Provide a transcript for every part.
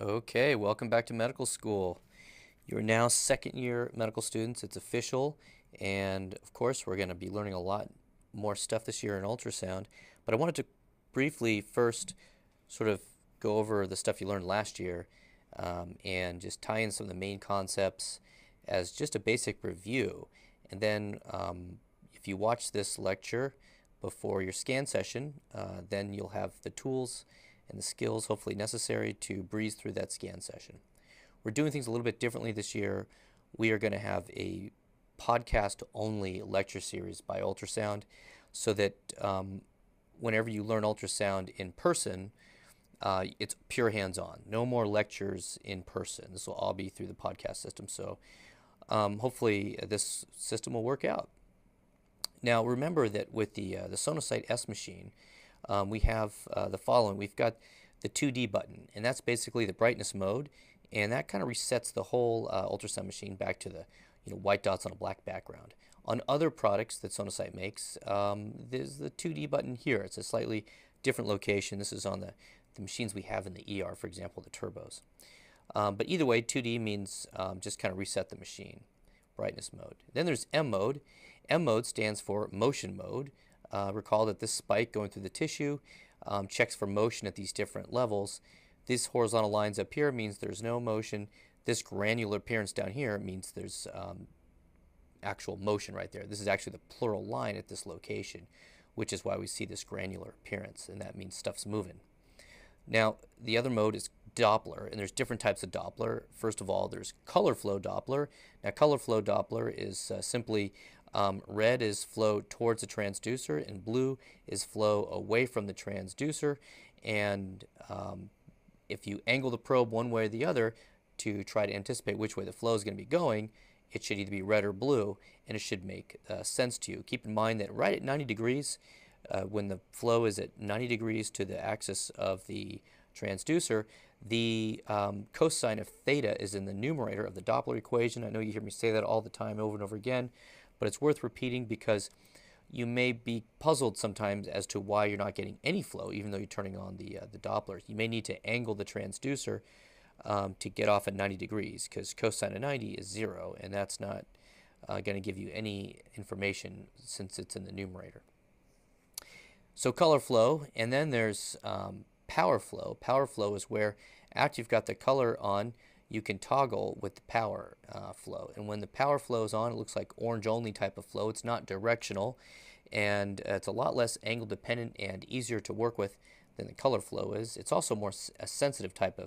Okay, welcome back to medical school. You're now second year medical students. It's official. And of course, we're going to be learning a lot more stuff this year in ultrasound. But I wanted to briefly first sort of go over the stuff you learned last year and just tie in some of the main concepts as just a basic review. And then if you watch this lecture before your scan session, then you'll have the tools and the skills hopefully necessary to breeze through that scan session. We're doing things a little bit differently this year. We are going to have a podcast only lecture series by ultrasound so that whenever you learn ultrasound in person, it's pure hands-on. No more lectures in person. This will all be through the podcast system. So hopefully this system will work out. Now remember that with the Sonosite S machine, we have the following. We've got the 2D button, and that's basically the brightness mode, and that kind of resets the whole ultrasound machine back to the white dots on a black background. On other products that Sonosite makes, there's the 2D button here. It's a slightly different location. This is on the machines we have in the ER, for example, the turbos. But either way, 2D means just kind of reset the machine, brightness mode. Then there's M mode. M mode stands for motion mode. Recall that this spike going through the tissue checks for motion at these different levels. These horizontal lines up here means there's no motion. This granular appearance down here means there's actual motion right there. This is actually the plural line at this location, which is why we see this granular appearance, and that means stuff's moving. Now, the other mode is Doppler, and there's different types of Doppler. First of all, there's color flow Doppler. Now, color flow Doppler is simply red is flow towards the transducer, and blue is flow away from the transducer. And if you angle the probe one way or the other to try to anticipate which way the flow is going to be going, it should either be red or blue, and it should make sense to you. Keep in mind that right at 90 degrees, when the flow is at 90 degrees to the axis of the transducer, the cosine of theta is in the numerator of the Doppler equation. I know you hear me say that all the time over and over again, but it's worth repeating because you may be puzzled sometimes as to why you're not getting any flow even though you're turning on the Dopplers. You may need to angle the transducer to get off at 90 degrees because cosine of 90 is 0, and that's not going to give you any information since it's in the numerator. So color flow, and then there's power flow. Power flow is where after you've got the color on, you can toggle with the power flow. And when the power flow is on, it looks like orange only type of flow. It's not directional, and it's a lot less angle dependent and easier to work with than the color flow is. It's also more a sensitive type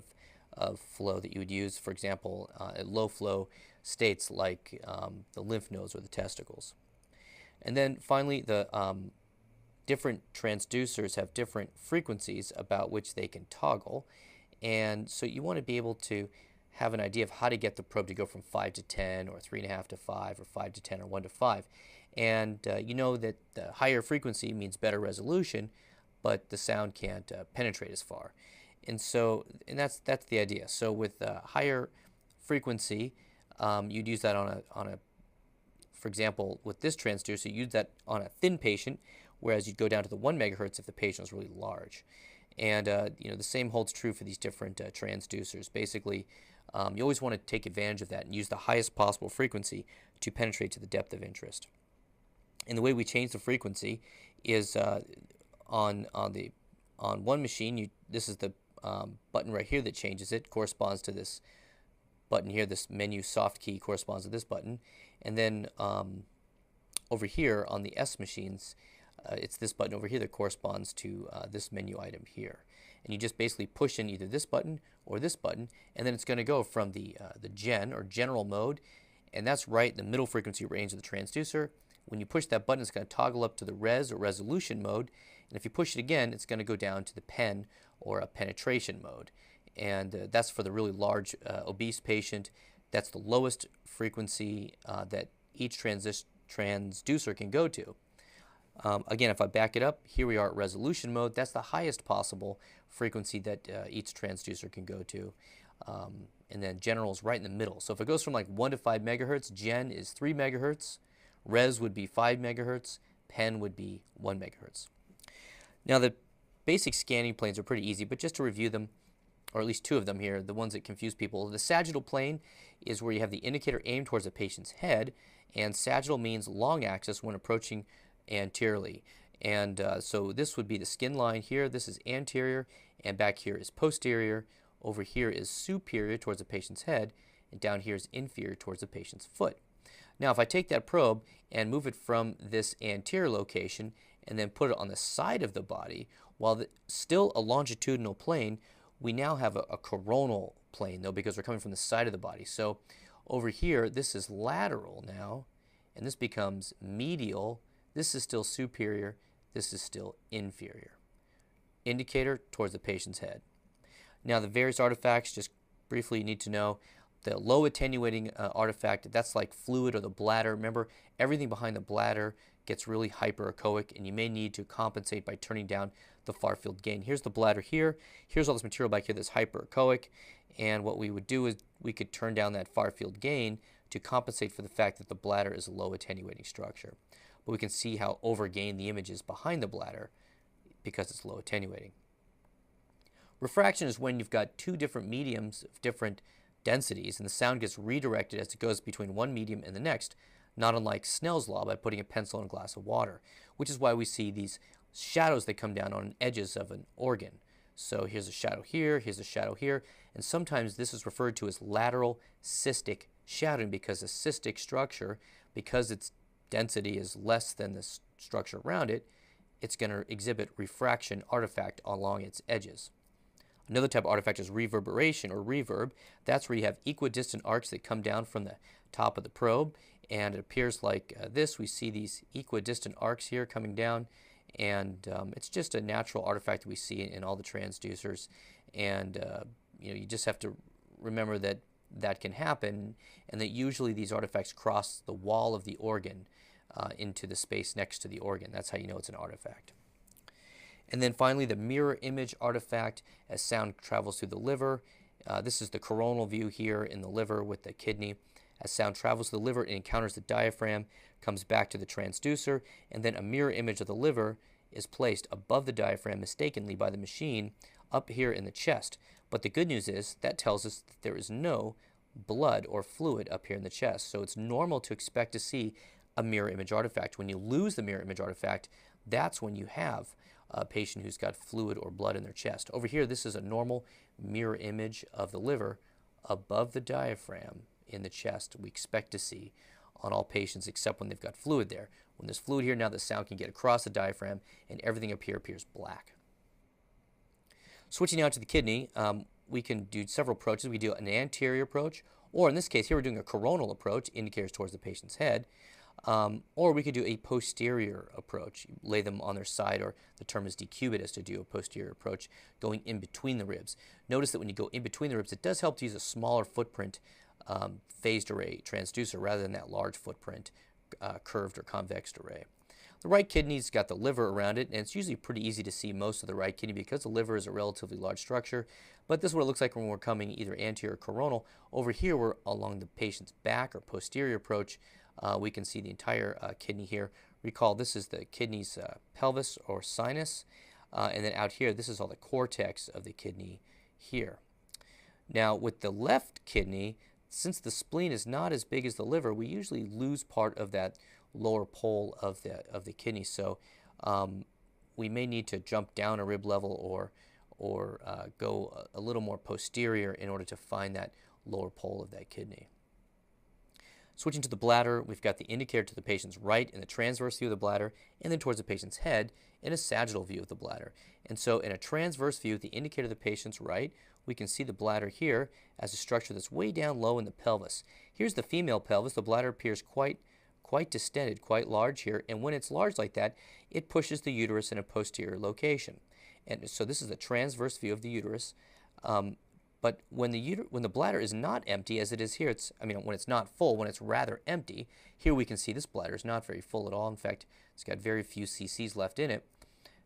of flow that you would use, for example, at low flow states like the lymph nodes or the testicles. And then finally, the different transducers have different frequencies about which they can toggle, and so you want to be able to have an idea of how to get the probe to go from 5 to 10 or 3.5 to 5 or 5 to 10 or 1 to 5. And you know that the higher frequency means better resolution, but the sound can't penetrate as far. And so, and that's the idea. So with higher frequency, you'd use that on a, for example, with this transducer, you'd use that on a thin patient, whereas you'd go down to the 1 megahertz if the patient was really large. And the same holds true for these different transducers. Basically, you always want to take advantage of that and use the highest possible frequency to penetrate to the depth of interest. And the way we change the frequency is on one machine. This is the button right here that changes it. Corresponds to this button here. This menu soft key corresponds to this button. And then over here on the S machines, it's this button over here that corresponds to this menu item here. And you just basically push in either this button or this button, and then it's going to go from the gen or general mode, and that's right in the middle frequency range of the transducer. When you push that button, it's going to toggle up to the res or resolution mode, and if you push it again, it's going to go down to the pen or a penetration mode. And that's for the really large obese patient. That's the lowest frequency that each transducer can go to. Again, if I back it up, here we are at resolution mode. That's the highest possible frequency that each transducer can go to. And then general is right in the middle. So if it goes from like 1 to 5 megahertz, gen is 3 megahertz, res would be 5 megahertz, pen would be 1 megahertz. Now the basic scanning planes are pretty easy, but just to review them, or at least two of them here, the ones that confuse people. The sagittal plane is where you have the indicator aimed towards the patient's head, and sagittal means long axis when approaching anteriorly. And so this would be the skin line here. This is anterior, and back here is posterior. Over here is superior towards the patient's head, and down here is inferior towards the patient's foot. Now, if I take that probe and move it from this anterior location and then put it on the side of the body, while still a longitudinal plane, we now have a coronal plane, though, because we're coming from the side of the body. So over here, this is lateral now, and this becomes medial. This is still superior. This is still inferior. Indicator towards the patient's head. Now, the various artifacts, just briefly, you need to know the low attenuating artifact, that's like fluid or the bladder. Remember, everything behind the bladder gets really hyperechoic, and you may need to compensate by turning down the far field gain. Here's the bladder here. Here's all this material back here that's hyperechoic, and what we would do is we could turn down that far field gain to compensate for the fact that the bladder is a low attenuating structure. But we can see how overgained the image is behind the bladder because it's low attenuating. Refraction is when you've got two different mediums of different densities, and the sound gets redirected as it goes between one medium and the next, not unlike Snell's law by putting a pencil in a glass of water, which is why we see these shadows that come down on edges of an organ. So here's a shadow here, here's a shadow here, and sometimes this is referred to as lateral cystic shadowing, because a cystic structure, because its density is less than the structure around it, it's going to exhibit refraction artifact along its edges. Another type of artifact is reverberation or reverb. That's where you have equidistant arcs that come down from the top of the probe, and it appears like this. We see these equidistant arcs here coming down, and it's just a natural artifact that we see in all the transducers. And you just have to remember that that can happen, and that usually these artifacts cross the wall of the organ into the space next to the organ. That's how you know it's an artifact. And then finally, the mirror image artifact as sound travels through the liver. This is the coronal view here in the liver with the kidney. As sound travels to the liver, it encounters the diaphragm, comes back to the transducer, and then a mirror image of the liver is placed above the diaphragm mistakenly by the machine up here in the chest. But the good news is that tells us that there is no blood or fluid up here in the chest. So it's normal to expect to see a mirror image artifact. When you lose the mirror image artifact, that's when you have a patient who's got fluid or blood in their chest. Over here, this is a normal mirror image of the liver above the diaphragm in the chest. We expect to see on all patients except when they've got fluid there. When there's fluid here, now the sound can get across the diaphragm, and everything up here appears black. Switching now to the kidney, we can do several approaches. We do an anterior approach, or in this case here we're doing a coronal approach, indicators towards the patient's head. Or we could do a posterior approach, lay them on their side, or the term is decubitus to do a posterior approach, going in between the ribs. Notice that when you go in between the ribs, it does help to use a smaller footprint phased array transducer rather than that large footprint curved or convex array. The right kidney's got the liver around it, and it's usually pretty easy to see most of the right kidney because the liver is a relatively large structure. But this is what it looks like when we're coming either anterior or coronal. Over here, we're along the patient's back or posterior approach. We can see the entire kidney here. Recall, this is the kidney's pelvis or sinus, and then out here, this is all the cortex of the kidney here. Now, with the left kidney, since the spleen is not as big as the liver, we usually lose part of that lower pole of the kidney. So we may need to jump down a rib level or go a little more posterior in order to find that lower pole of that kidney. Switching to the bladder, we've got the indicator to the patient's right in the transverse view of the bladder, and then towards the patient's head in a sagittal view of the bladder. And so in a transverse view, the indicator to the patient's right, we can see the bladder here as a structure that's way down low in the pelvis. Here's the female pelvis. The bladder appears quite distended, quite large here, and when it's large like that, it pushes the uterus in a posterior location. And so this is a transverse view of the uterus. But when the bladder is not empty, as it is here, when it's not full, when it's rather empty, here we can see this bladder is not very full at all. In fact, it's got very few cc's left in it.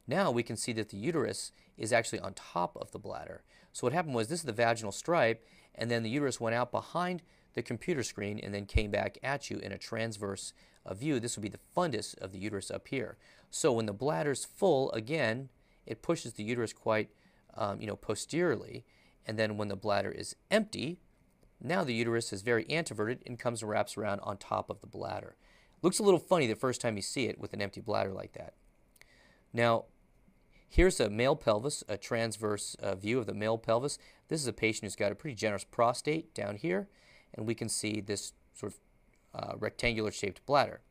Now we can see that the uterus is actually on top of the bladder. So what happened was, this is the vaginal stripe, and then the uterus went out behind the computer screen and then came back at you in a transverse view. This would be the fundus of the uterus up here. So when the bladder's full, again, it pushes the uterus quite posteriorly. And then when the bladder is empty, now the uterus is very anteverted and comes and wraps around on top of the bladder. Looks a little funny the first time you see it with an empty bladder like that. Now, here's a male pelvis, a transverse view of the male pelvis. This is a patient who's got a pretty generous prostate down here, and we can see this sort of rectangular shaped bladder.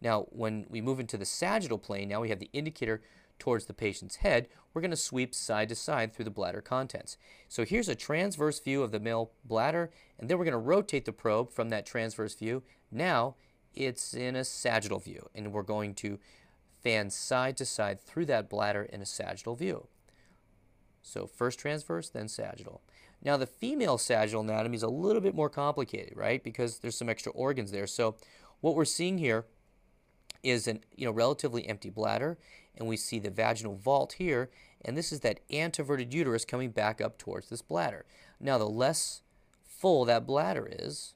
Now, when we move into the sagittal plane, now we have the indicator towards the patient's head. We're going to sweep side to side through the bladder contents. So here's a transverse view of the male bladder, and then we're going to rotate the probe from that transverse view. Now it's in a sagittal view, and we're going to fan side to side through that bladder in a sagittal view. So first transverse, then sagittal. Now the female sagittal anatomy is a little bit more complicated, right? Because there's some extra organs there. So what we're seeing here is an relatively empty bladder, and we see the vaginal vault here, and this is that anteverted uterus coming back up towards this bladder. Now the less full that bladder is,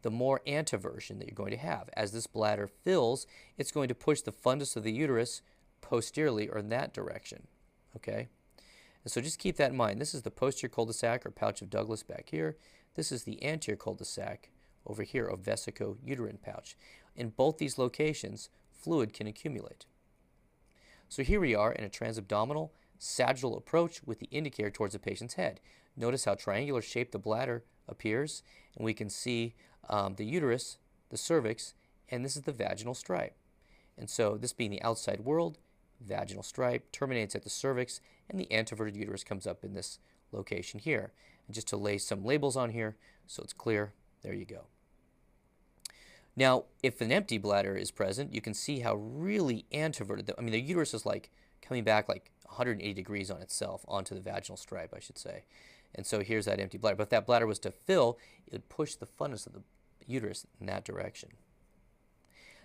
the more anteversion that you're going to have. As this bladder fills, it's going to push the fundus of the uterus posteriorly or in that direction. Okay? And so just keep that in mind. This is the posterior cul-de-sac or pouch of Douglas back here. This is the anterior cul-de-sac over here of vesico-uterine pouch. In both these locations, fluid can accumulate. So here we are in a transabdominal sagittal approach with the indicator towards the patient's head. Notice how triangular shaped the bladder appears, and we can see the uterus, the cervix, and this is the vaginal stripe. And so this being the outside world, vaginal stripe terminates at the cervix, and the anteverted uterus comes up in this location here. And just to lay some labels on here so it's clear, there you go. Now, if an empty bladder is present, you can see how really anteverted, the uterus is like coming back like 180 degrees on itself onto the vaginal stripe, I should say. And so here's that empty bladder. But if that bladder was to fill, it would push the fundus of the uterus in that direction.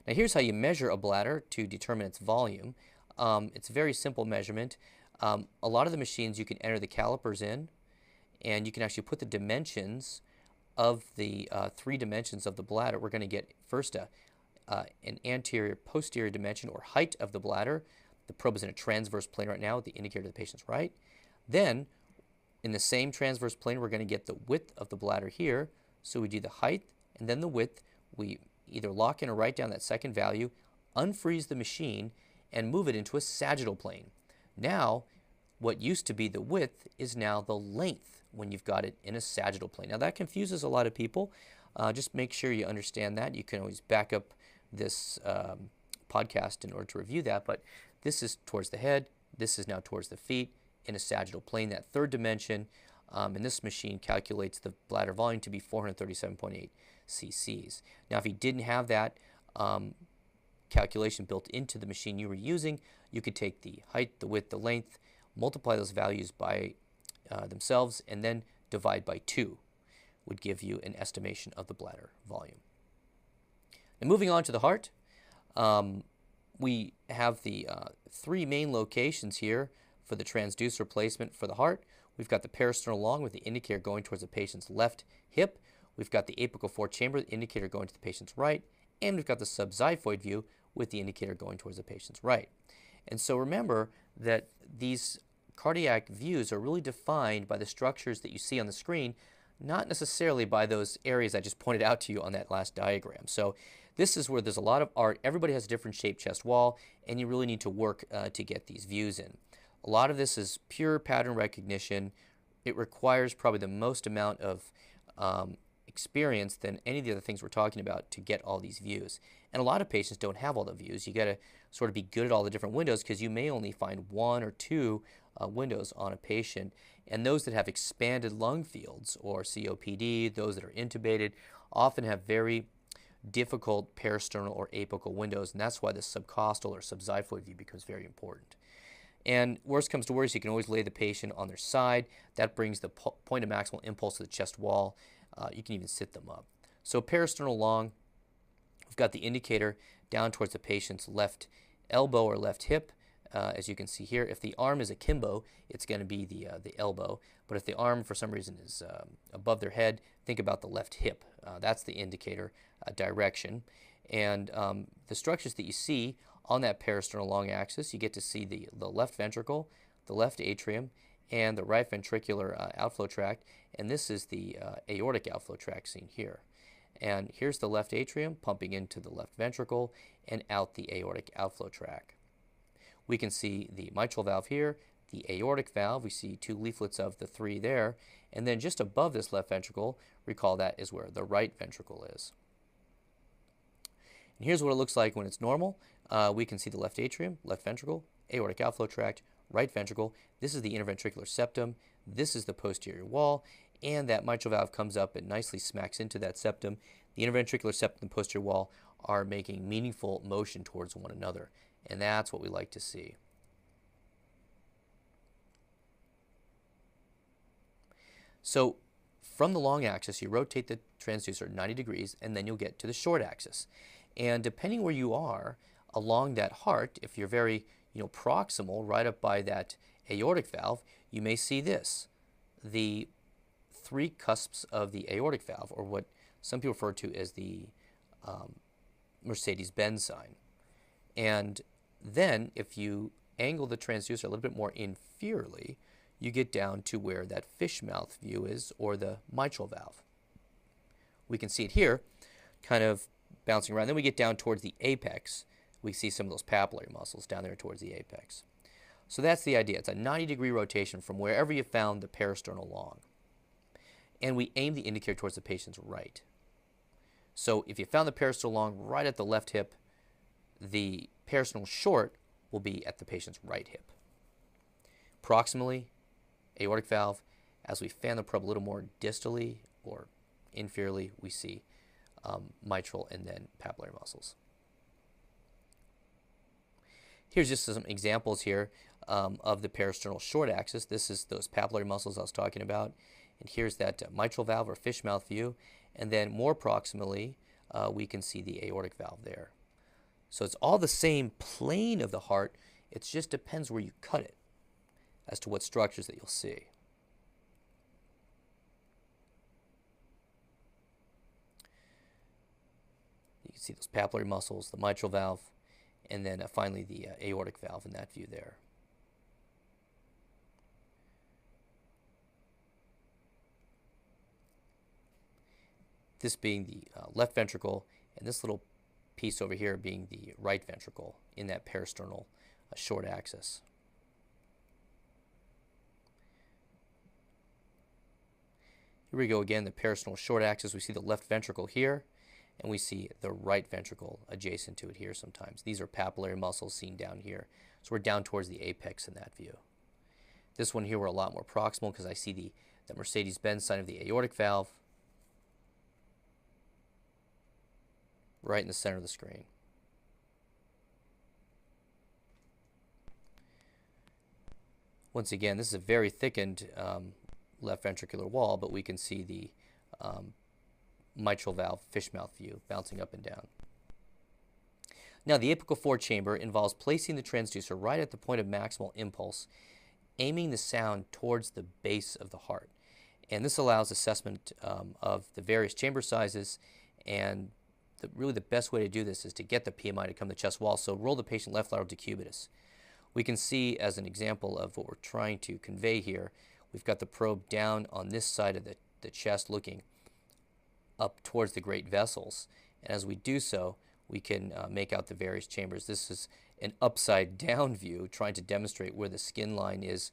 Now here's how you measure a bladder to determine its volume. It's a very simple measurement. A lot of the machines you can enter the calipers in, and you can actually put the dimensions of the 3 dimensions of the bladder. We're going to get first an anterior posterior dimension or height of the bladder. The probe is in a transverse plane right now with the indicator to the patient's right. Then in the same transverse plane we're going to get the width of the bladder here. So we do the height and then the width. We either lock in or write down that second value, unfreeze the machine, and move it into a sagittal plane. Now what used to be the width is now the length when you've got it in a sagittal plane. Now that confuses a lot of people. Just make sure you understand that. You can always back up this podcast in order to review that, but this is towards the head, this is now towards the feet in a sagittal plane. That third dimension in this machine calculates the bladder volume to be 437.8 cc's. Now if you didn't have that calculation built into the machine you were using, you could take the height, the width, the length, multiply those values by themselves, and then divide by 2 would give you an estimation of the bladder volume. And moving on to the heart, we have the 3 main locations here for the transducer placement for the heart. We've got the parasternal long with the indicator going towards the patient's left hip. We've got the apical fourth chamber, the indicator going to the patient's right. And we've got the subxiphoid view with the indicator going towards the patient's right. And so remember that these cardiac views are really defined by the structures that you see on the screen, not necessarily by those areas I just pointed out to you on that last diagram. So this is where there's a lot of art. Everybody has a different shaped chest wall, and you really need to work to get these views in. A lot of this is pure pattern recognition. It requires probably the most amount of experience than any of the other things we're talking about to get all these views. And a lot of patients don't have all the views. You got to sort of be good at all the different windows because you may only find 1 or 2 windows on a patient. And those that have expanded lung fields or COPD, those that are intubated, often have very difficult parasternal or apical windows, and that's why the subcostal or subxiphoid view becomes very important. And worst comes to worst, you can always lay the patient on their side. That brings the point of maximal impulse to the chest wall. You can even sit them up. So parasternal long, we've got the indicator down towards the patient's left elbow or left hip. As you can see here, if the arm is akimbo, it's going to be the elbow. But if the arm for some reason is above their head, think about the left hip. That's the indicator direction. And the structures that you see on that parasternal long axis, you get to see the left ventricle, the left atrium, and the right ventricular outflow tract, and this is the aortic outflow tract seen here. And here's the left atrium pumping into the left ventricle and out the aortic outflow tract. We can see the mitral valve here, the aortic valve, we see 2 leaflets of the 3 there, and then just above this left ventricle, recall that is where the right ventricle is. And here's what it looks like when it's normal. We can see the left atrium, left ventricle, aortic outflow tract, right ventricle. This is the interventricular septum. This is the posterior wall, and that mitral valve comes up and nicely smacks into that septum. The interventricular septum and posterior wall are making meaningful motion towards one another, and that's what we like to see. So from the long axis, you rotate the transducer 90 degrees, and then you'll get to the short axis. And depending where you are along that heart, if you're very proximal, right up by that aortic valve, you may see this, the 3 cusps of the aortic valve, or what some people refer to as the Mercedes-Benz sign. And then if you angle the transducer a little bit more inferiorly, you get down to where that fish mouth view is, or the mitral valve. We can see it here, kind of bouncing around. Then we get down towards the apex. We see some of those papillary muscles down there towards the apex. So that's the idea. It's a 90-degree rotation from wherever you found the parasternal long. And we aim the indicator towards the patient's right. So if you found the parasternal long right at the left hip, the parasternal short will be at the patient's right hip. Proximally, aortic valve. As we fan the probe a little more distally or inferiorly, we see mitral and then papillary muscles. Here's just some examples here of the parasternal short axis. This is those papillary muscles I was talking about. And here's that mitral valve or fish mouth view. And then more proximally, we can see the aortic valve there. So it's all the same plane of the heart. It just depends where you cut it as to what structures that you'll see. You can see those papillary muscles, the mitral valve, and then finally the aortic valve in that view there. This being the left ventricle, and this little piece over here being the right ventricle in that parasternal short axis. Here we go again, the parasternal short axis. We see the left ventricle here, and we see the right ventricle adjacent to it here sometimes. These are papillary muscles seen down here. So we're down towards the apex in that view. This one here we're a lot more proximal because I see the Mercedes-Benz sign of the aortic valve right in the center of the screen. Once again, this is a very thickened left ventricular wall, but we can see the mitral valve fish mouth view bouncing up and down. Now the apical 4 chamber involves placing the transducer right at the point of maximal impulse, aiming the sound towards the base of the heart. And this allows assessment of the various chamber sizes, and really the best way to do this is to get the PMI to come to the chest wall. So roll the patient left lateral decubitus. We can see as an example of what we're trying to convey here, we've got the probe down on this side of the chest looking up towards the great vessels. And as we do so, we can make out the various chambers. This is an upside down view trying to demonstrate where the skin line is,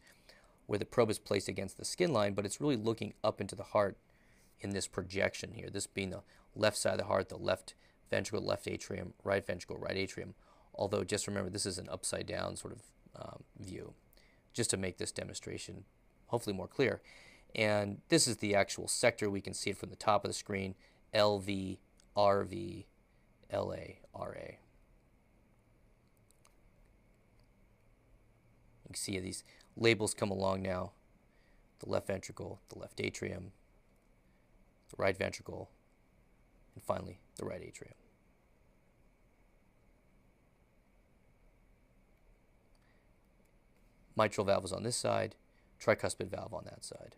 where the probe is placed against the skin line, but it's really looking up into the heart in this projection here, this being the left side of the heart, the left ventricle, left atrium, right ventricle, right atrium. Although just remember, this is an upside down sort of view, just to make this demonstration hopefully more clear. And this is the actual sector. We can see it from the top of the screen, LV, RV, LA, RA. You can see these labels come along now. The left ventricle, the left atrium, the right ventricle, and finally the right atrium. Mitral valve is on this side, tricuspid valve on that side.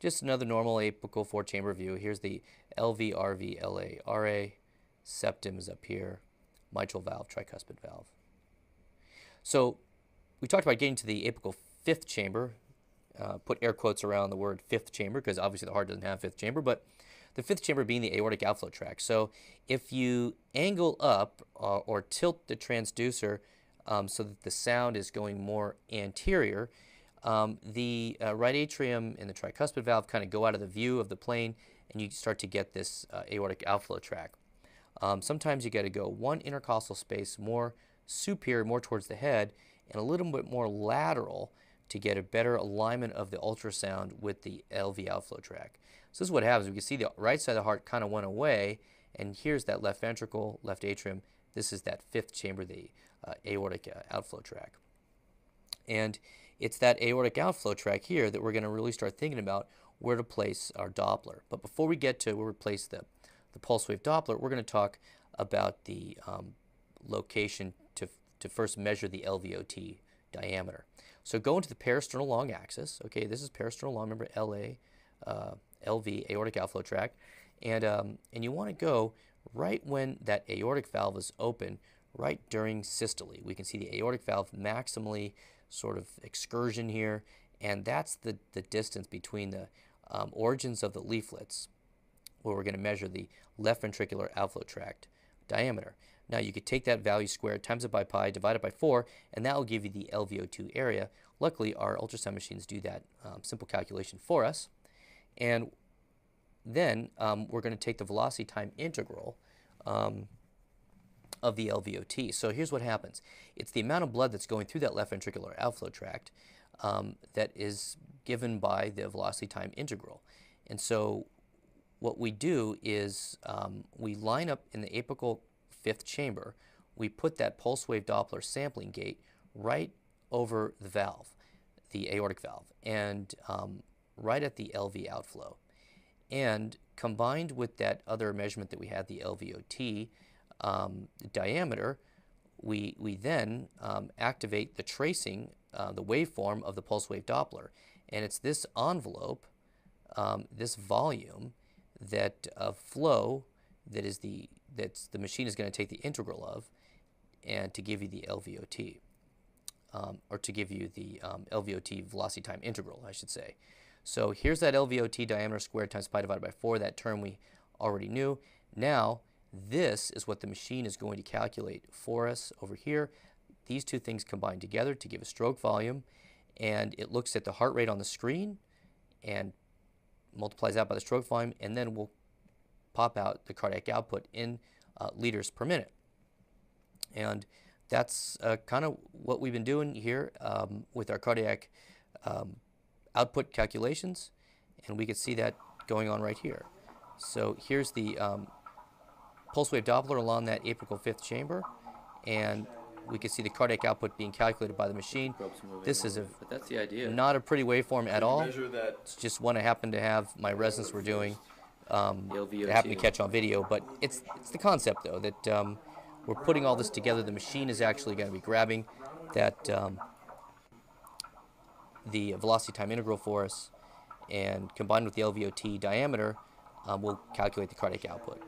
Just another normal apical 4-chamber view. Here's the LV, RV, LA, RA. Septum is up here. Mitral valve, tricuspid valve. So we talked about getting to the apical fifth chamber. Put air quotes around the word fifth chamber because obviously the heart doesn't have fifth chamber, but the fifth chamber being the aortic outflow tract. So if you angle up or tilt the transducer so that the sound is going more anterior, the right atrium and the tricuspid valve kind of go out of the view of the plane, and you start to get this aortic outflow tract. Sometimes you got to go one intercostal space more superior, more towards the head, and a little bit more lateral to get a better alignment of the ultrasound with the LV outflow tract. So this is what happens. We can see the right side of the heart kind of went away, and here's that left ventricle, left atrium. This is that fifth chamber, the aortic outflow tract. And it's that aortic outflow tract here that we're going to really start thinking about where to place our Doppler. But before we get to where we place the pulse wave Doppler, we're going to talk about the location to first measure the LVOT diameter. So go into the parasternal long axis. Okay, this is parasternal long. Remember LV, aortic outflow tract, and you want to go right when that aortic valve is open, right during systole. We can see the aortic valve maximally sort of excursion here, and that's the distance between the origins of the leaflets, where we're going to measure the left ventricular outflow tract diameter. Now you could take that value squared, times it by pi, divide it by 4, and that will give you the LVO2 area. Luckily, our ultrasound machines do that simple calculation for us. And then we're going to take the velocity time integral of the LVOT. So here's what happens. It's the amount of blood that's going through that left ventricular outflow tract that is given by the velocity time integral. And so what we do is we line up in the apical fifth chamber. We put that pulse wave Doppler sampling gate right over the valve, the aortic valve, and right at the LV outflow. And combined with that other measurement that we had, the LVOT diameter, we then activate the tracing, the waveform of the pulse wave Doppler. And it's this envelope, this volume, that flow that's the machine is going to take the integral of, and to give you the LVOT, or to give you the LVOT velocity time integral, I should say. So here's that LVOT diameter squared times pi divided by 4, that term we already knew. Now this is what the machine is going to calculate for us over here. These two things combine together to give a stroke volume, and it looks at the heart rate on the screen and multiplies that by the stroke volume, and then we'll pop out the cardiac output in liters per minute. And that's kind of what we've been doing here with our cardiac output calculations, and we can see that going on right here. So here's the pulse wave Doppler along that apical fifth chamber, and we can see the cardiac output being calculated by the machine. This is But that's the idea. not a pretty waveform at all. Measure that It's just one I happen to have my residents were doing. LVOT. I happen to catch on video, but it's the concept though that we're putting all this together. The machine is actually going to be grabbing that the velocity time integral for us, and combined with the LVOT diameter, we'll calculate the cardiac output.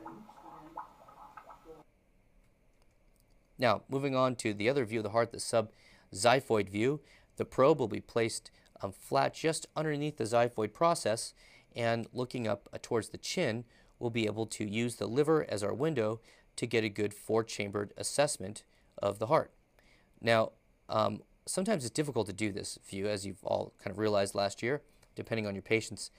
Now, moving on to the other view of the heart, the subxiphoid view, the probe will be placed flat just underneath the xiphoid process, and looking up towards the chin, we'll be able to use the liver as our window to get a good four-chambered assessment of the heart. Now, sometimes it's difficult to do this view, as you've all kind of realized last year, depending on your patient's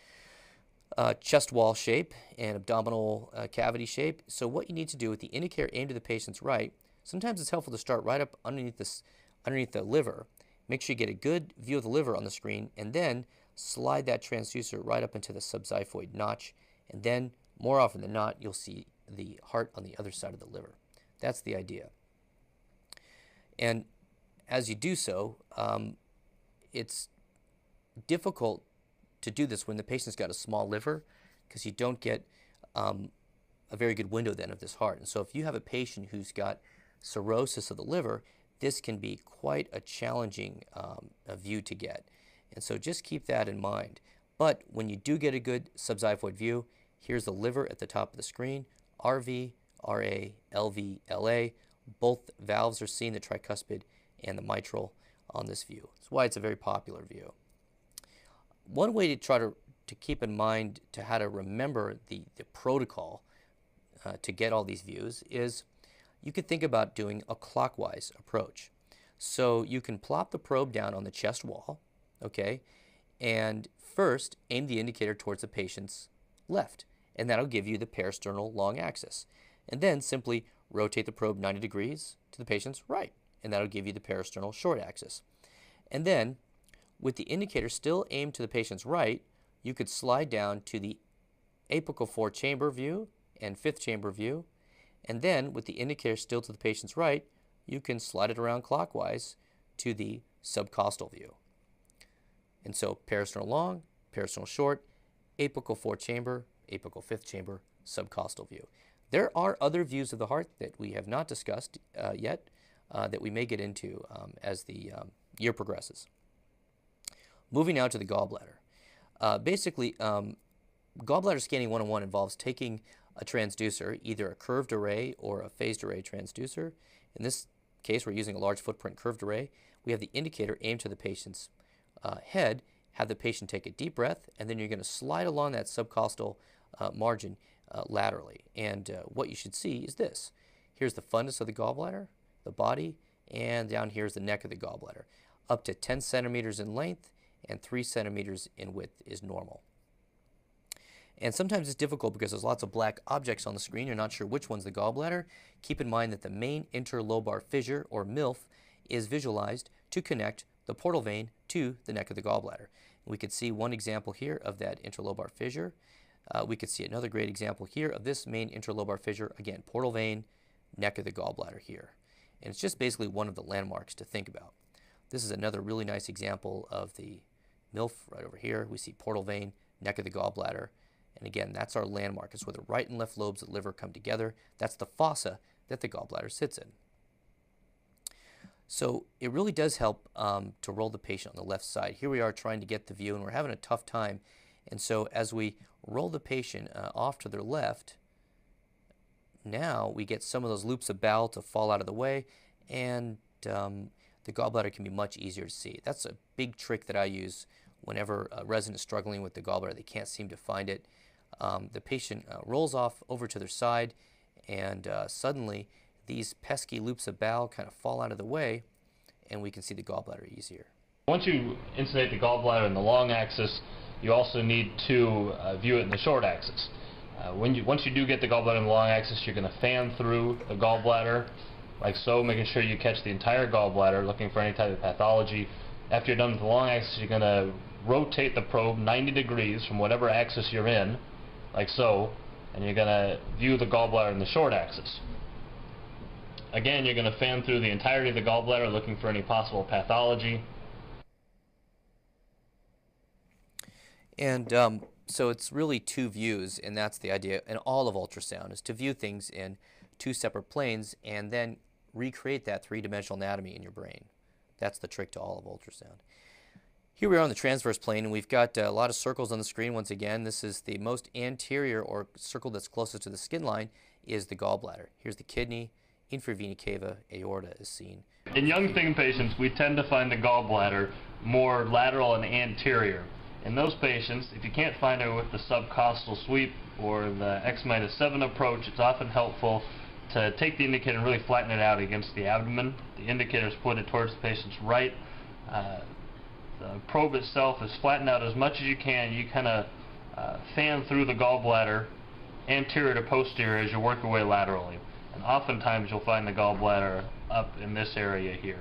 chest wall shape and abdominal cavity shape. So what you need to do with the indicator aimed at the patient's right, sometimes it's helpful to start right up underneath the liver. Make sure you get a good view of the liver on the screen, and then slide that transducer right up into the subxiphoid notch, and then more often than not you'll see the heart on the other side of the liver. That's the idea. And as you do so, it's difficult to do this when the patient's got a small liver, because you don't get a very good window then of this heart. And so if you have a patient who's got cirrhosis of the liver, this can be quite a challenging view to get. And so just keep that in mind. But when you do get a good subxiphoid view, here's the liver at the top of the screen, RV, RA, LV, LA. Both valves are seen, the tricuspid and the mitral. on this view. That's why it's a very popular view. One way to try to keep in mind to how to remember the protocol to get all these views is you could think about doing a clockwise approach. So you can plop the probe down on the chest wall, okay, and first aim the indicator towards the patient's left, and that'll give you the parasternal long axis. And then simply rotate the probe 90 degrees to the patient's right, and that'll give you the parasternal short axis. And then, with the indicator still aimed to the patient's right, you could slide down to the apical 4-chamber view and 5th chamber view, and then with the indicator still to the patient's right, you can slide it around clockwise to the subcostal view. And so parasternal long, parasternal short, apical 4-chamber, apical 5th chamber, subcostal view. There are other views of the heart that we have not discussed yet that we may get into as the year progresses. Moving now to the gallbladder. Basically, gallbladder scanning 101 involves taking a transducer, either a curved array or a phased array transducer. In this case, we're using a large footprint curved array. We have the indicator aimed to the patient's head, have the patient take a deep breath, and then you're going to slide along that subcostal margin laterally. And what you should see is this. Here's the fundus of the gallbladder, the body, and down here is the neck of the gallbladder. Up to 10 centimeters in length and 3 centimeters in width is normal. And sometimes it's difficult because there's lots of black objects on the screen. You're not sure which one's the gallbladder. Keep in mind that the main interlobar fissure, or MILF, is visualized to connect the portal vein to the neck of the gallbladder. We could see one example here of that interlobar fissure. We could see another great example here of this main interlobar fissure. Again, portal vein, neck of the gallbladder here. And it's just basically one of the landmarks to think about. This is another really nice example of the MILF right over here. We see portal vein, neck of the gallbladder. And again, that's our landmark. It's where the right and left lobes of the liver come together. That's the fossa that the gallbladder sits in. So it really does help to roll the patient on the left side. Here we are trying to get the view, and we're having a tough time. And so as we roll the patient off to their left, now we get some of those loops of bowel to fall out of the way, and the gallbladder can be much easier to see. That's a big trick that I use whenever a resident is struggling with the gallbladder. They can't seem to find it. The patient rolls off over to their side, and suddenly these pesky loops of bowel kind of fall out of the way, and we can see the gallbladder easier. Once you insunnate the gallbladder in the long axis, you also need to view it in the short axis. Once you do get the gallbladder in the long axis, you're going to fan through the gallbladder like so, making sure you catch the entire gallbladder, looking for any type of pathology. After you're done with the long axis, you're going to rotate the probe 90 degrees from whatever axis you're in, like so, and you're going to view the gallbladder in the short axis. Again, you're going to fan through the entirety of the gallbladder, looking for any possible pathology. And so it's really two views, and that's the idea in all of ultrasound, is to view things in two separate planes and then recreate that three-dimensional anatomy in your brain. That's the trick to all of ultrasound. Here we are on the transverse plane, and we've got a lot of circles on the screen once again. This is the most anterior, or circle that's closest to the skin line, is the gallbladder. Here's the kidney, inferior vena cava, aorta is seen. In young thin patients, we tend to find the gallbladder more lateral and anterior. In those patients, if you can't find it with the subcostal sweep or the X-7 approach, it's often helpful to take the indicator and really flatten it out against the abdomen. The indicator is pointed towards the patient's right. The probe itself is flattened out as much as you can. You kind of fan through the gallbladder anterior to posterior as you work your way laterally. And oftentimes you'll find the gallbladder up in this area here.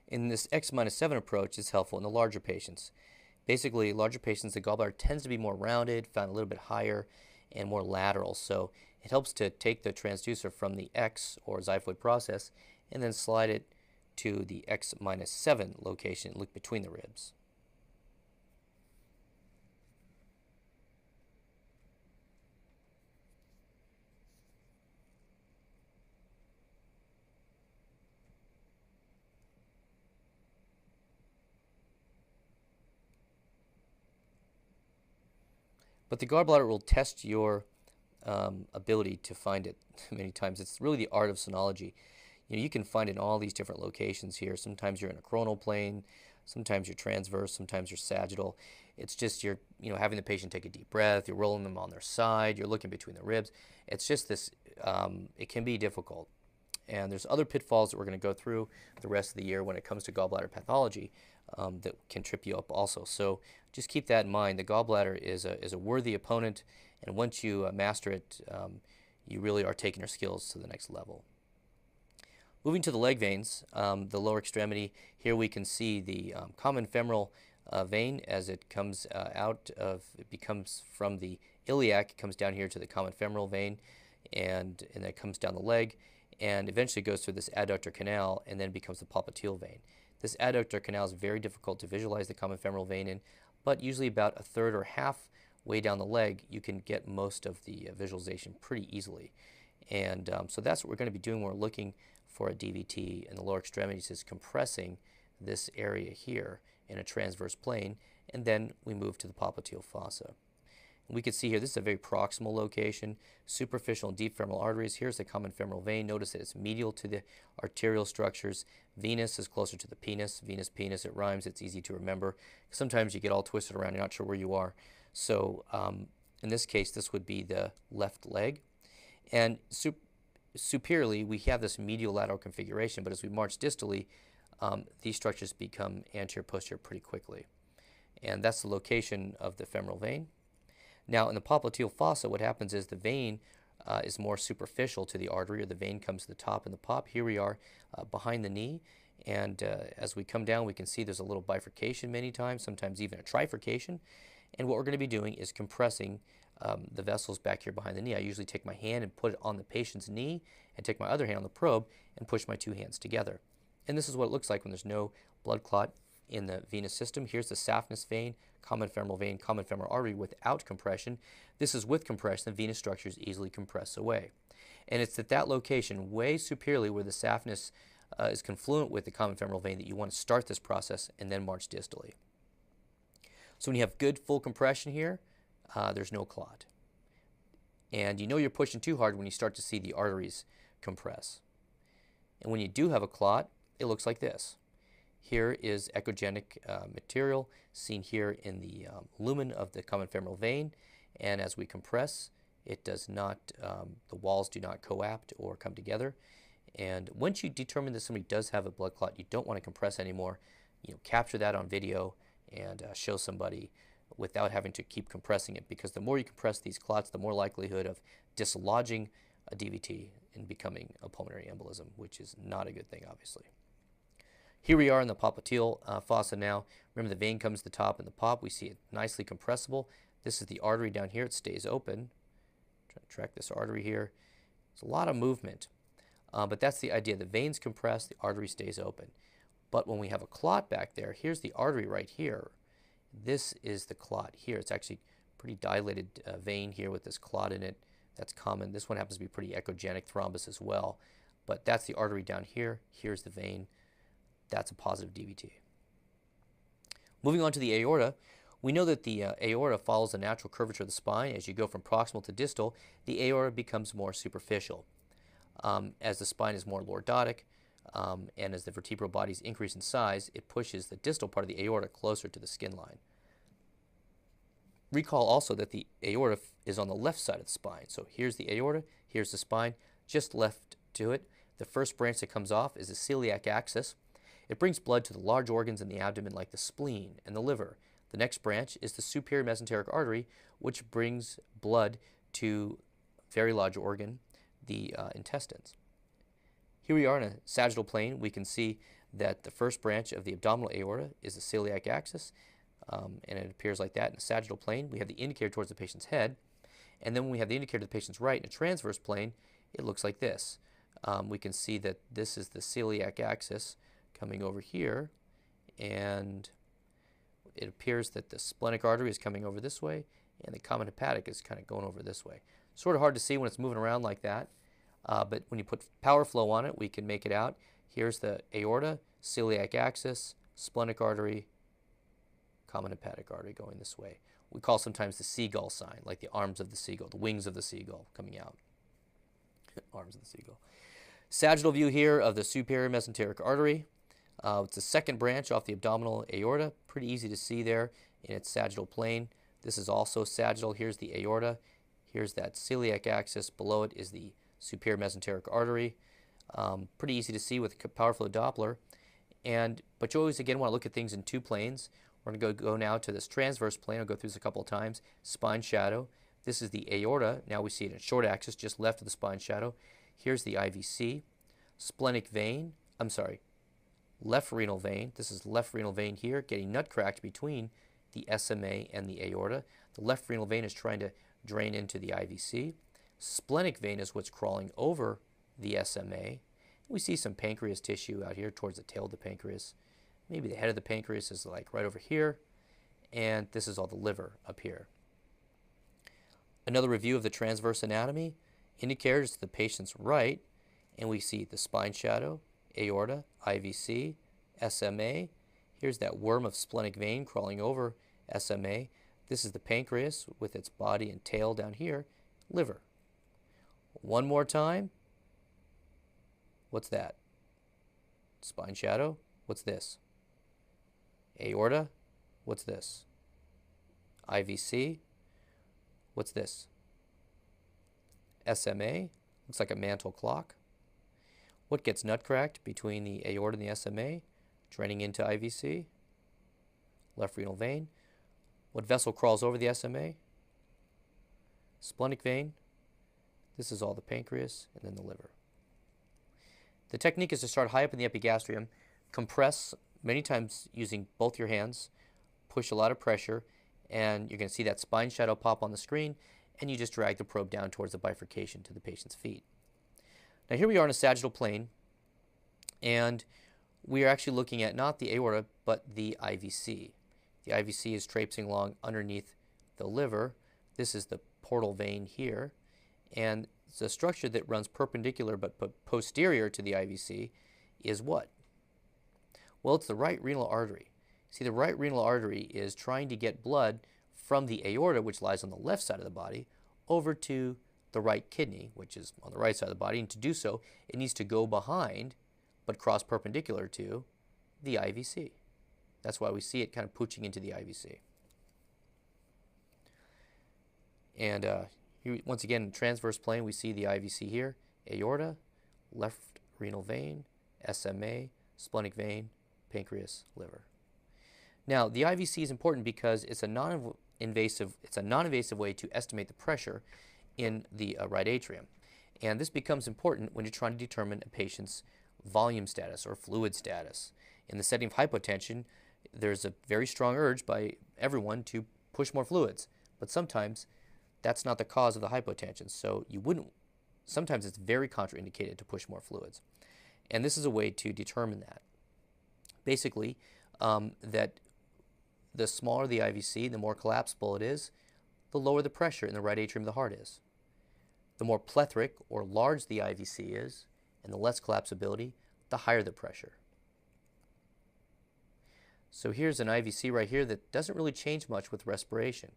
In this X-7 approach is helpful in the larger patients. Basically, larger patients, the gallbladder tends to be more rounded, found a little bit higher, and more lateral. So it helps to take the transducer from the X, or xiphoid process, and then slide it to the X-7 location, look between the ribs. But the gallbladder will test your ability to find it many times. It's really the art of sonology. You can find in all these different locations here. Sometimes you're in a coronal plane, sometimes you're transverse, sometimes you're sagittal. It's just you're having the patient take a deep breath, you're rolling them on their side, you're looking between the ribs. It's just this, it can be difficult. And there's other pitfalls that we're going to go through the rest of the year when it comes to gallbladder pathology that can trip you up also. So just keep that in mind. The gallbladder is a worthy opponent, and once you master it, you really are taking your skills to the next level. Moving to the leg veins, the lower extremity, here we can see the common femoral vein as it comes it becomes from the iliac, it comes down here to the common femoral vein, and then comes down the leg, and eventually goes through this adductor canal and then becomes the popliteal vein. This adductor canal is very difficult to visualize the common femoral vein in, but usually about a third or half way down the leg, you can get most of the visualization pretty easily. And so that's what we're going to be doing when we're looking for a DVT in the lower extremities, is compressing this area here in a transverse plane, and then we move to the popliteal fossa. We can see here, this is a very proximal location, superficial and deep femoral arteries. Here's the common femoral vein. Notice that it's medial to the arterial structures. Venous is closer to the penis. Venous, penis, it rhymes. It's easy to remember. Sometimes you get all twisted around, you're not sure where you are. So in this case, this would be the left leg. And superiorly, we have this medial lateral configuration, but as we march distally, these structures become anterior-posterior pretty quickly. And that's the location of the femoral vein. Now, in the popliteal fossa, what happens is the vein is more superficial to the artery, or the vein comes to the top in the pop. Here we are behind the knee, and as we come down, we can see there's a little bifurcation many times, sometimes even a trifurcation. And what we're going to be doing is compressing the vessels back here behind the knee. I usually take my hand and put it on the patient's knee, and take my other hand on the probe and push my two hands together. And this is what it looks like when there's no blood clot in the venous system. Here's the saphenous vein, common femoral artery without compression. This is with compression. The venous structures easily compress away. And it's at that location, way superiorly, where the saphenous is confluent with the common femoral vein, that you want to start this process and then march distally. So when you have good full compression here, there's no clot. And you know you're pushing too hard when you start to see the arteries compress. And when you do have a clot, it looks like this. Here is echogenic material seen here in the lumen of the common femoral vein, and as we compress, it does not, the walls do not coapt or come together. And once you determine that somebody does have a blood clot, you don't want to compress anymore. Capture that on video and show somebody without having to keep compressing it, because the more you compress these clots, the more likelihood of dislodging a DVT and becoming a pulmonary embolism, which is not a good thing, obviously. Here we are in the popliteal fossa now. Remember, the vein comes to the top in the pop. We see it nicely compressible. This is the artery down here. It stays open. Try to track this artery here. It's a lot of movement, but that's the idea. The veins compress, the artery stays open. But when we have a clot back there, here's the artery right here. This is the clot here. It's actually a pretty dilated vein here with this clot in it. That's common. This one happens to be pretty echogenic thrombus as well. But that's the artery down here. Here's the vein. That's a positive DVT. Moving on to the aorta, we know that the aorta follows the natural curvature of the spine. As you go from proximal to distal, the aorta becomes more superficial. As the spine is more lordotic, and as the vertebral bodies increase in size, it pushes the distal part of the aorta closer to the skin line. Recall also that the aorta is on the left side of the spine. So here's the aorta, here's the spine, just left to it. The first branch that comes off is the celiac axis. It brings blood to the large organs in the abdomen like the spleen and the liver. The next branch is the superior mesenteric artery, which brings blood to a very large organ, the intestines. Here we are in a sagittal plane. We can see that the first branch of the abdominal aorta is the celiac axis, and it appears like that in a sagittal plane. We have the indicator towards the patient's head, and then when we have the indicator to the patient's right in a transverse plane, it looks like this. We can see that this is the celiac axis coming over here, and it appears that the splenic artery is coming over this way, and the common hepatic is kind of going over this way. Sort of hard to see when it's moving around like that, but when you put power flow on it, we can make it out. Here's the aorta, celiac axis, splenic artery, common hepatic artery going this way. We call sometimes the seagull sign, like the arms of the seagull, the wings of the seagull coming out. Arms of the seagull. Sagittal view here of the superior mesenteric artery. It's the second branch off the abdominal aorta. Pretty easy to see there in its sagittal plane. This is also sagittal. Here's the aorta. Here's that celiac axis. Below it is the superior mesenteric artery. Pretty easy to see with a power flow Doppler. But you always, again, want to look at things in two planes. We're going to go now to this transverse plane. I'll go through this a couple of times. Spine shadow. This is the aorta. Now we see it in short axis, just left of the spine shadow. Here's the IVC. Splenic vein. I'm sorry. Left renal vein. This is left renal vein here, getting nut cracked between the SMA and the aorta. The left renal vein is trying to drain into the IVC. Splenic vein is what's crawling over the SMA. We see some pancreas tissue out here towards the tail of the pancreas. Maybe the head of the pancreas is like right over here, and this is all the liver up here. Another review of the transverse anatomy. Indicators to the patient's right, and we see the spine shadow, aorta, IVC, SMA. Here's that worm of splenic vein crawling over SMA. This is the pancreas with its body and tail down here, liver. One more time. What's that? Spine shadow. What's this? Aorta. What's this? IVC. What's this? SMA. Looks like a mantle clock. What gets nutcracked between the aorta and the SMA? Draining into IVC. Left renal vein. What vessel crawls over the SMA? Splenic vein. This is all the pancreas and then the liver. The technique is to start high up in the epigastrium, compress many times using both your hands, push a lot of pressure, and you're going to see that spine shadow pop on the screen, and you just drag the probe down towards the bifurcation to the patient's feet. Now here we are in a sagittal plane, and we are actually looking at not the aorta, but the IVC. The IVC is traipsing along underneath the liver. This is the portal vein here, and the structure that runs perpendicular but posterior to the IVC is what? Well, it's the right renal artery. See, the right renal artery is trying to get blood from the aorta, which lies on the left side of the body, over to the right kidney, which is on the right side of the body. And to do so, it needs to go behind, but cross perpendicular to, the IVC. That's why we see it kind of pooching into the IVC. And here, once again, in transverse plane, we see the IVC here, aorta, left renal vein, SMA, splenic vein, pancreas, liver. Now, the IVC is important because it's a non-invasive way to estimate the pressure in the right atrium. And this becomes important when you're trying to determine a patient's volume status or fluid status. In the setting of hypotension, there's a very strong urge by everyone to push more fluids, but sometimes that's not the cause of the hypotension, so sometimes it's very contraindicated to push more fluids. And this is a way to determine that. Basically, that the smaller the IVC, the more collapsible it is, the lower the pressure in the right atrium of the heart is. The more plethoric or large the IVC is, and the less collapsibility, the higher the pressure. So here's an IVC right here that doesn't really change much with respiration,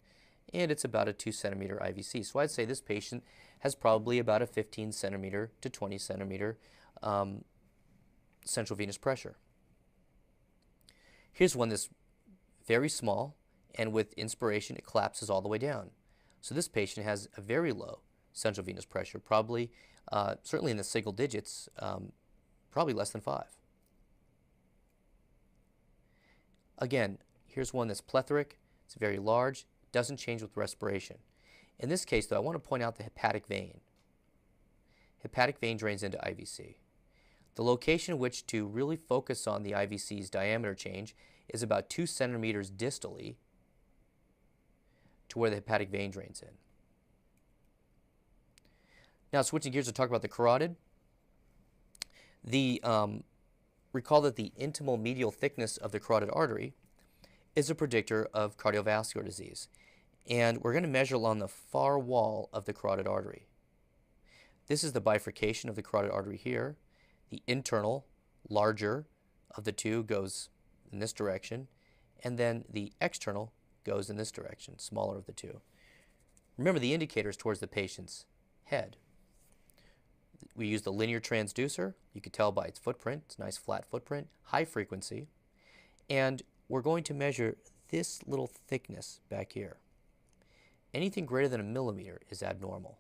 and it's about a 2 centimeter IVC. So I'd say this patient has probably about a 15 centimeter to 20 centimeter central venous pressure. Here's one that's very small, and with inspiration it collapses all the way down. So this patient has a very low central venous pressure, probably certainly in the single digits, probably less than 5. Again, here's one that's plethoric, it's very large, doesn't change with respiration. In this case, though, I want to point out the hepatic vein. Hepatic vein drains into IVC. The location in which to really focus on the IVC's diameter change is about 2 centimeters distally to where the hepatic vein drains in. Now, switching gears to talk about the carotid. Recall that the intimal medial thickness of the carotid artery is a predictor of cardiovascular disease. And we're going to measure along the far wall of the carotid artery. This is the bifurcation of the carotid artery here. The internal, larger of the two goes in this direction, and then the external goes in this direction, smaller of the two. Remember, the indicator is towards the patient's head. We use the linear transducer. You can tell by its footprint. It's a nice flat footprint, high frequency. And we're going to measure this little thickness back here. Anything greater than a millimeter is abnormal.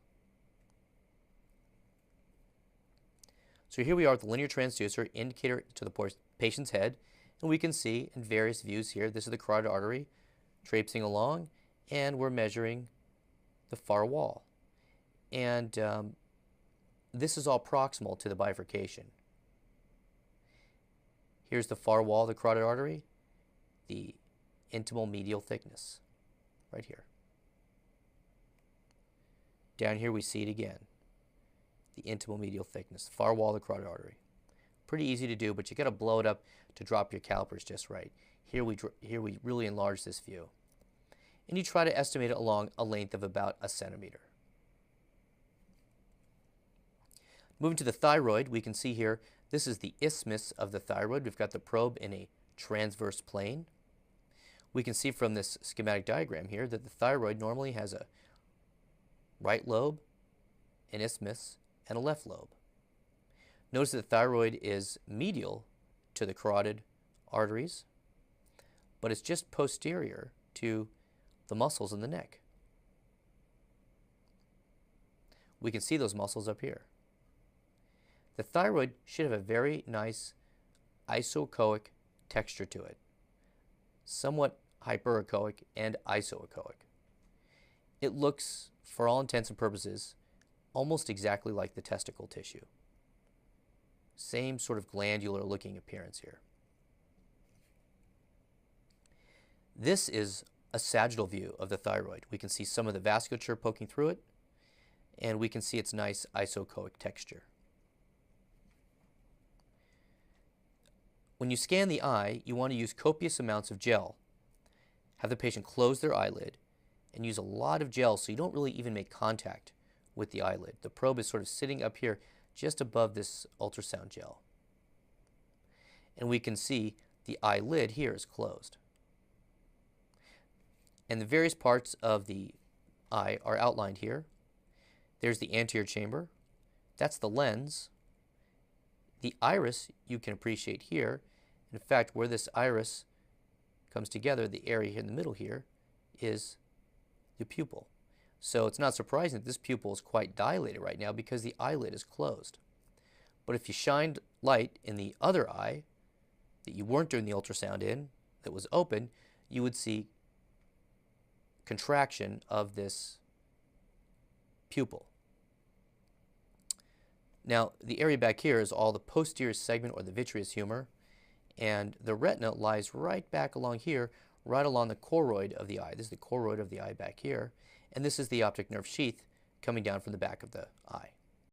So here we are with the linear transducer, indicator to the patient's head, and we can see in various views here, this is the carotid artery traipsing along, and we're measuring the far wall. And this is all proximal to the bifurcation. Here's the far wall of the carotid artery, the intimal medial thickness, right here. Down here we see it again, the intimal medial thickness, far wall of the carotid artery. Pretty easy to do, but you got to blow it up to drop your calipers just right. Here we really enlarge this view. And you try to estimate it along a length of about a centimeter. Moving to the thyroid, we can see here, this is the isthmus of the thyroid. We've got the probe in a transverse plane. We can see from this schematic diagram here that the thyroid normally has a right lobe, an isthmus, and a left lobe. Notice that the thyroid is medial to the carotid arteries, but it's just posterior to the muscles in the neck. We can see those muscles up here. The thyroid should have a very nice isoechoic texture to it, somewhat hyperechoic and isoechoic. It looks, for all intents and purposes, almost exactly like the testicle tissue. Same sort of glandular looking appearance here. This is a sagittal view of the thyroid. We can see some of the vasculature poking through it, and we can see its nice isoechoic texture. When you scan the eye, you want to use copious amounts of gel. Have the patient close their eyelid and use a lot of gel so you don't really even make contact with the eyelid. The probe is sort of sitting up here just above this ultrasound gel. And we can see the eyelid here is closed. And the various parts of the eye are outlined here. There's the anterior chamber. That's the lens. The iris you can appreciate here. In fact, where this iris comes together, the area here in the middle here is the pupil. So it's not surprising that this pupil is quite dilated right now because the eyelid is closed. But if you shined light in the other eye that you weren't doing the ultrasound in, that was open, you would see contraction of this pupil. Now, the area back here is all the posterior segment or the vitreous humor, and the retina lies right back along here, right along the choroid of the eye. This is the choroid of the eye back here, and this is the optic nerve sheath coming down from the back of the eye.